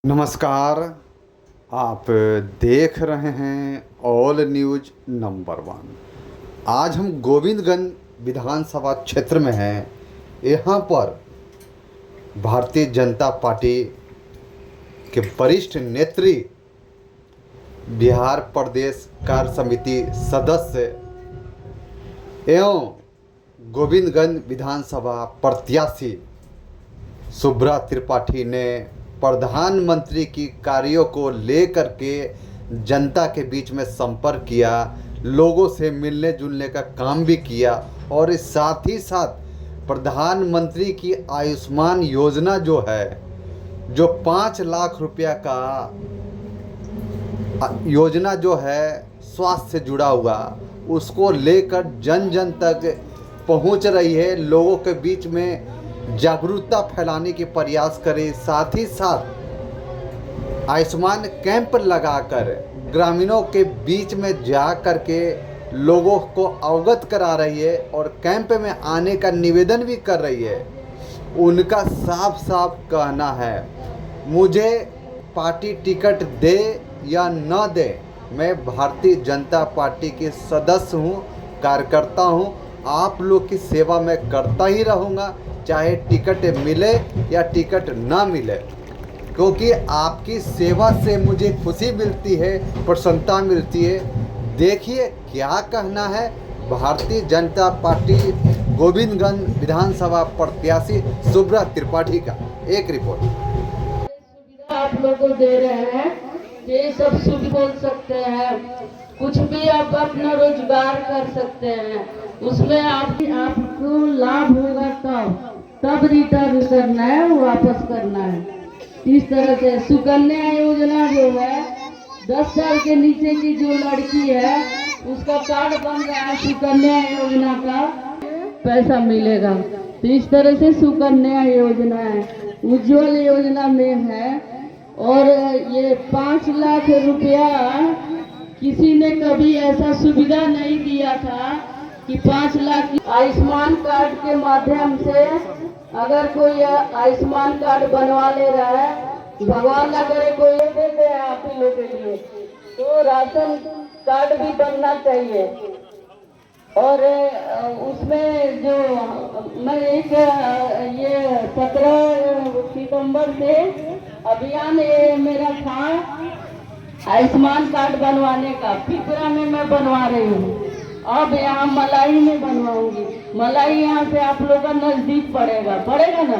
नमस्कार। आप देख रहे हैं ऑल न्यूज नंबर 1। आज हम गोविंदगंज विधानसभा क्षेत्र में हैं। यहाँ पर भारतीय जनता पार्टी के वरिष्ठ नेत्री, बिहार प्रदेश कार्य समिति सदस्य एवं गोविंदगंज विधानसभा प्रत्याशी शुभ्रा त्रिपाठी ने प्रधानमंत्री की कार्यों को लेकर के जनता के बीच में संपर्क किया, लोगों से मिलने जुलने का काम भी किया और इस साथ ही साथ प्रधानमंत्री की आयुष्मान योजना जो है, जो 5 लाख रुपया का योजना जो है स्वास्थ्य से जुड़ा हुआ, उसको लेकर जन जन तक पहुंच रही है, लोगों के बीच में जागरूकता फैलाने के प्रयास करें। साथ ही साथ आयुष्मान कैंप लगाकर ग्रामीणों के बीच में जा कर के लोगों को अवगत करा रही है और कैंप में आने का निवेदन भी कर रही है। उनका साफ साफ कहना है, मुझे पार्टी टिकट दे या न दे, मैं भारतीय जनता पार्टी के सदस्य हूँ, कार्यकर्ता हूँ, आप लोग की सेवा मैं करता ही रहूँगा, चाहे टिकट मिले या टिकट ना मिले, क्योंकि आपकी सेवा से मुझे खुशी मिलती है, प्रसन्नता मिलती है। देखिए क्या कहना है भारतीय जनता पार्टी गोविंदगंज विधानसभा प्रत्याशी शुभ्रा त्रिपाठी का। एक रिपोर्ट। सुविधा आप लोगों को दे रहे हैं, ये सब सुख बोल सकते हैं, कुछ भी आप अपना रोजगार कर सकते हैं, उसमें आपको लाभ होगा तब रिटर्न करना है, वापस करना है। इस तरह से सुकन्या योजना जो है, 10 साल के नीचे की जो लड़की है उसका कार्ड बन रहा है, सुकन्या योजना का पैसा मिलेगा। तो इस तरह से सुकन्या योजना है, उज्ज्वल योजना में है। और ये 5 लाख रुपया किसी ने कभी ऐसा सुविधा नहीं दिया था कि 5 लाख। आयुष्मान कार्ड के माध्यम से अगर कोई आयुष्मान कार्ड बनवा ले रहा है, भगवान न करे कोई देते हैं आप ही लोग के लिए, तो राशन कार्ड भी बनना चाहिए। और उसमें जो मैं एक ये 17 सितंबर से अभियान मेरा था आयुष्मान कार्ड बनवाने का, पिपरा में मैं बनवा रही हूँ। अब यहाँ मलाई में बनवाऊंगी। मलाई यहाँ से आप लोग का नजदीक पड़ेगा ना,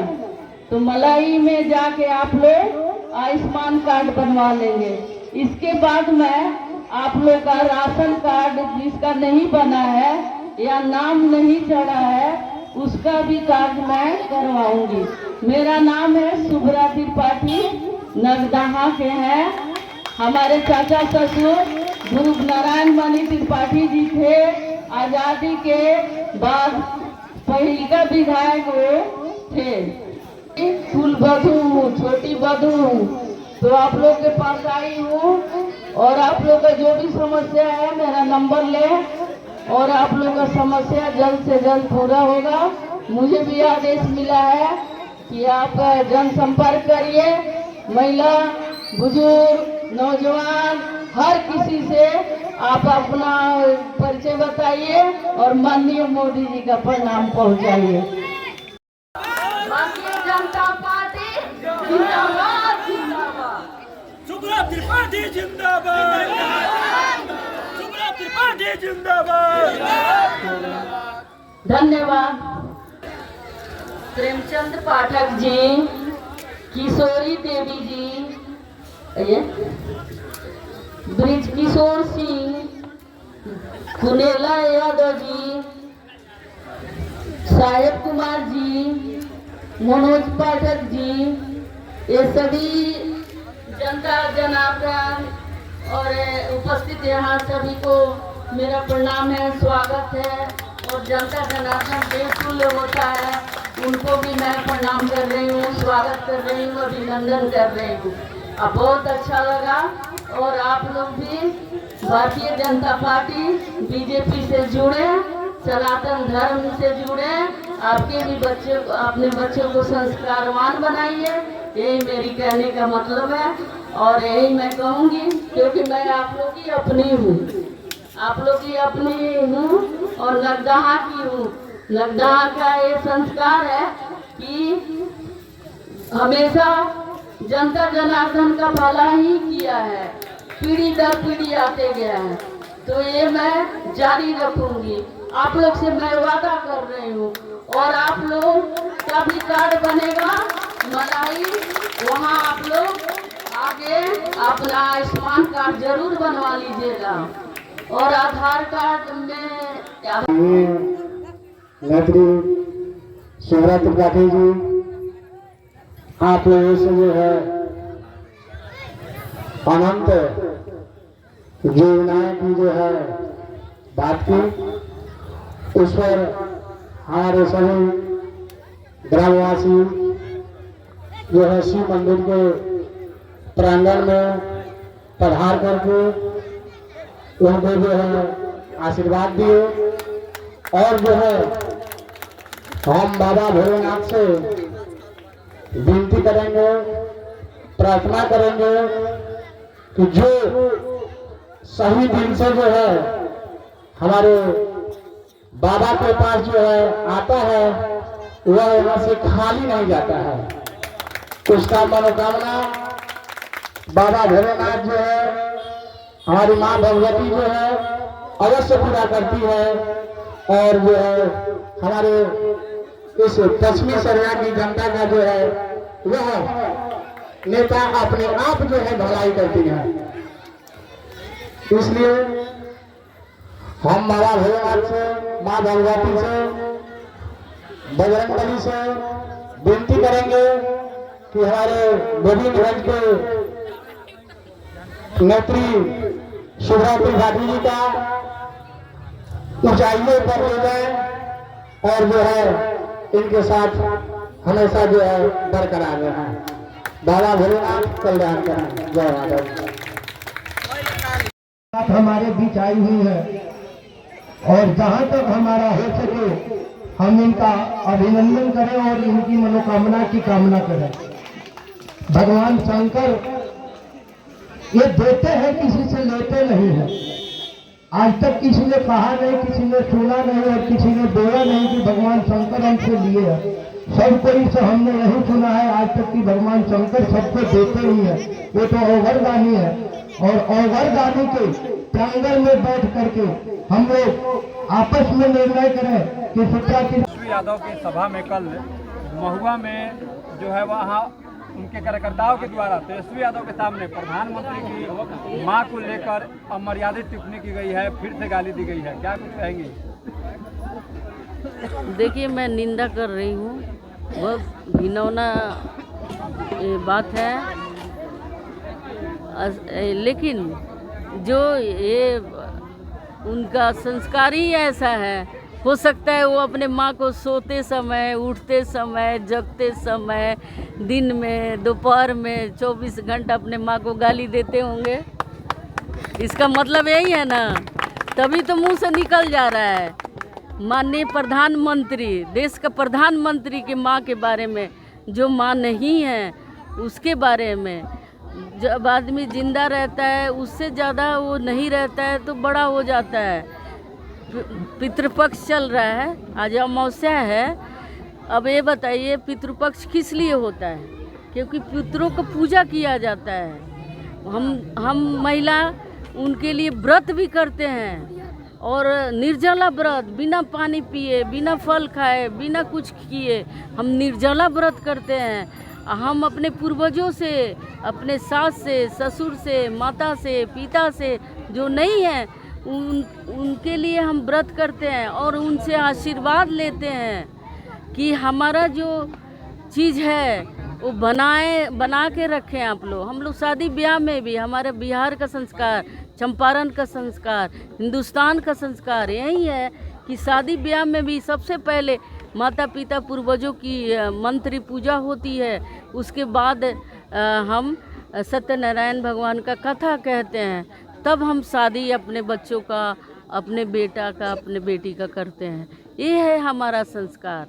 तो मलाई में जाके आप लोग आयुष्मान कार्ड बनवा लेंगे। इसके बाद मैं आप लोग का राशन कार्ड जिसका नहीं बना है या नाम नहीं चढ़ा है, उसका भी कार्ड मैं करवाऊंगी। मेरा नाम है शुभ्रा त्रिपाठी, नगदहा के हैं। हमारे चाचा ससुर ध्रुव नारायण मणि त्रिपाठी जी थे, आजादी के बाद पहली का विधायक वो थे। फूल बधू, छोटी बधू, तो आप लोग के पास आई हूँ और आप लोग का जो भी समस्या है मेरा नंबर ले और आप लोग का समस्या जल्द से जल्द पूरा होगा। मुझे भी आदेश मिला है कि आप जनसंपर्क करिए, महिला, बुजुर्ग, नौजवान, हर किसी से आप अपना परिचय बताइए और माननीय मोदी जी का प्रणाम पहुंचाइए। भारतीय जनता पार्टी जिंदाबाद, जिंदाबाद। शुभ्रा त्रिपाठी जिंदाबाद, शुभ्रा त्रिपाठी जिंदाबाद। धन्यवाद। प्रेमचंद पाठक जी, किशोरी देवी जी, ब्रिज किशोर सिंह, कुनेला यादव जी, साहेब कुमार जी, मनोज पाठक जी, ये सभी जनता जनार्दन और उपस्थित यहाँ सभी को मेरा प्रणाम है, स्वागत है। और जनता जनार्दन बेकुल होता है, उनको भी मैं प्रणाम कर रही हूँ, स्वागत कर रही हूँ, अभिनंदन कर रही हूँ। अब बहुत अच्छा लगा। और आप लोग भी भारतीय जनता पार्टी बीजेपी से जुड़े, सनातन धर्म से जुड़े, आपके भी बच्चे, अपने बच्चों को संस्कारवान बनाइए। यही मेरी कहने का मतलब है और यही मैं कहूँगी, क्योंकि मैं आप लोग की अपनी हूँ, आप लोग की अपनी हूँ और नगदहा की हूँ। नगदहा का ये संस्कार है कि हमेशा जनता जनार्दन का भला ही किया है, पीढ़ी दर पीढ़ी आते गया है, तो ये मैं जारी रखूंगी। आप लोग से मैं वादा कर रही हूँ। और आप लोग का भी कार्ड बनेगा मलाई, वहाँ आप लोग आगे अपना आयुष्मान कार्ड जरूर बनवा लीजिएगा। और आधार कार्ड में नेत्री शुभ्रा त्रिपाठी जी, आप लोगों से जो है अनंत योजनाएं की जो है बात की, उस पर हमारे सभी ग्रामवासी जो है शिव मंदिर के प्रांगण में पधार करके उनको जो है आशीर्वाद दिए और जो है हम बाबा भोलेनाथ से विनती करेंगे, प्रार्थना करेंगे कि जो सही दिन से जो है हमारे बाबा के पास जो है आता है वह यहाँ से खाली नहीं जाता है। उसका मनोकामना बाबा भोलेनाथ जो है, हमारी माँ भगवती जो है अवश्य पूरा करती है। और जो है हमारे इस पश्चिमी सरिया की जनता का जो है वह नेता अपने आप जो है भलाई करती है। इसलिए हम बाबा भोलेनाथ से, माँ भगवती से, बजरंगबली से विनती करेंगे कि हमारे गोविंदगंज के नेत्री शुभ्रा त्रिपाठी जी का ऊंचाइयों पर ले जाए और जो है इनके साथ हमेशा जो है बरकरार रहे। बाबा भोलेनाथ कल्याण करें। जय माता। हमारे बीच आई हुई है और जहां तक हमारा हो सके हम इनका अभिनंदन करें और इनकी मनोकामना की कामना करें। भगवान शंकर ये देते हैं, किसी से लेते नहीं है। आज तक किसी ने कहा नहीं, किसी ने सुना नहीं और किसी ने बोला नहीं कि भगवान शंकर हमसे लिए है। सब कोई से हमने यही सुना है आज तक कि भगवान शंकर सबको देते ही है। वो तो अवरदानी है और अवरदानी के प्रांगण में बैठ करके हम लोग आपस में निर्णय करें कि सुप्रा की तेजस्वी यादव की सभा में कल महुआ में जो है वहाँ उनके कार्यकर्ताओं के द्वारा तेजस्वी यादव के सामने प्रधानमंत्री की मां को लेकर अमर्यादित टिप्पणी की गई है, फिर से गाली दी गई है, क्या कुछ कहेंगी? देखिए, मैं निंदा कर रही हूँ, वह घिनौना बात है। लेकिन जो ये उनका संस्कार ही ऐसा है, हो सकता है वो अपने माँ को सोते समय, उठते समय, जगते समय, दिन में, दोपहर में 24 घंटा अपने माँ को गाली देते होंगे। इसका मतलब यही है ना, तभी तो मुंह से निकल जा रहा है। माननीय प्रधानमंत्री, देश का प्रधानमंत्री के माँ के बारे में, जो माँ नहीं है उसके बारे में, जब आदमी जिंदा रहता है उससे ज़्यादा वो नहीं रहता है तो बड़ा हो जाता है। पितृपक्ष चल रहा है, आज अमावस्या है। अब ये बताइए पितृपक्ष किस लिए होता है? क्योंकि पितरों को पूजा किया जाता है। हम महिला उनके लिए व्रत भी करते हैं और निर्जला व्रत, बिना पानी पिए, बिना फल खाए, बिना कुछ किए हम निर्जला व्रत करते हैं। हम अपने पूर्वजों से, अपने सास से, ससुर से, माता से, पिता से जो नहीं है उनके लिए हम व्रत करते हैं और उनसे आशीर्वाद लेते हैं कि हमारा जो चीज़ है वो बना के रखें आप लोग। हम लोग शादी ब्याह में भी, हमारे बिहार का संस्कार, चंपारण का संस्कार, हिंदुस्तान का संस्कार यही है कि शादी ब्याह में भी सबसे पहले माता पिता पूर्वजों की मंत्री पूजा होती है। उसके बाद हम सत्यनारायण भगवान का कथा कहते हैं, तब हम शादी अपने बच्चों का, अपने बेटा का, अपने बेटी का करते हैं। ये है हमारा संस्कार।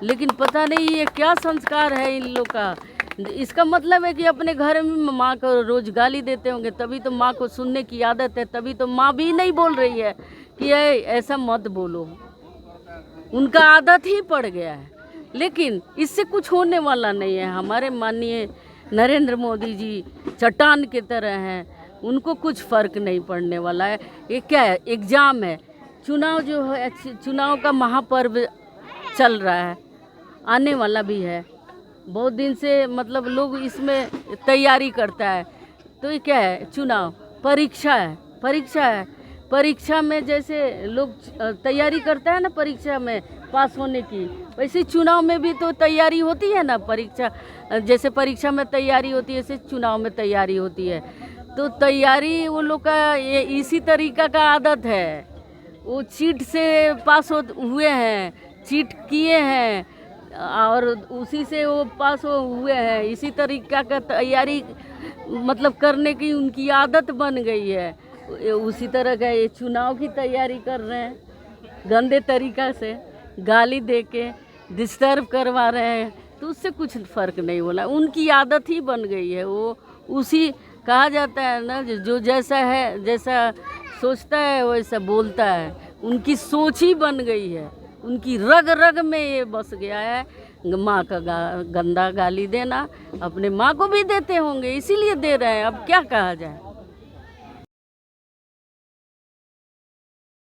लेकिन पता नहीं ये क्या संस्कार है इन लोग का, इसका मतलब है कि अपने घर में माँ को रोज गाली देते होंगे, तभी तो माँ को सुनने की आदत है, तभी तो माँ भी नहीं बोल रही है कि ऐसा मत बोलो। उनका आदत ही पड़ गया है, लेकिन इससे कुछ होने वाला नहीं है। हमारे माननीय नरेंद्र मोदी जी चट्टान की तरह हैं, उनको कुछ फ़र्क नहीं पड़ने वाला है। ये क्या है, एग्ज़ाम है, चुनाव जो है, चुनाव का महापर्व चल रहा है, आने वाला भी है। बहुत दिन से मतलब लोग इसमें तैयारी करता है, तो ये क्या है, चुनाव परीक्षा है, परीक्षा है। परीक्षा में जैसे लोग तैयारी करता है ना परीक्षा में पास होने की, वैसे चुनाव में भी तो तैयारी होती है ना। परीक्षा जैसे परीक्षा में तैयारी होती है, ऐसे चुनाव में तैयारी होती है। तो तैयारी वो लोग का ये इसी तरीका का आदत है। वो चीट से पास हुए हैं, चीट किए हैं और उसी से वो पास हुए हैं। इसी तरीका का तैयारी मतलब करने की उनकी आदत बन गई है। उसी तरह का ये चुनाव की तैयारी कर रहे हैं, गंदे तरीका से गाली दे के डिस्टर्ब करवा रहे हैं, तो उससे कुछ फ़र्क नहीं होला। उनकी आदत ही बन गई है। वो उसी कहा जाता है ना, जो जैसा है, जैसा सोचता है वैसा बोलता है। उनकी सोच ही बन गई है, उनकी रग रग में ये बस गया है माँ का गंदा गाली देना। अपने माँ को भी देते होंगे, इसीलिए दे रहे हैं। अब क्या कहा जाए।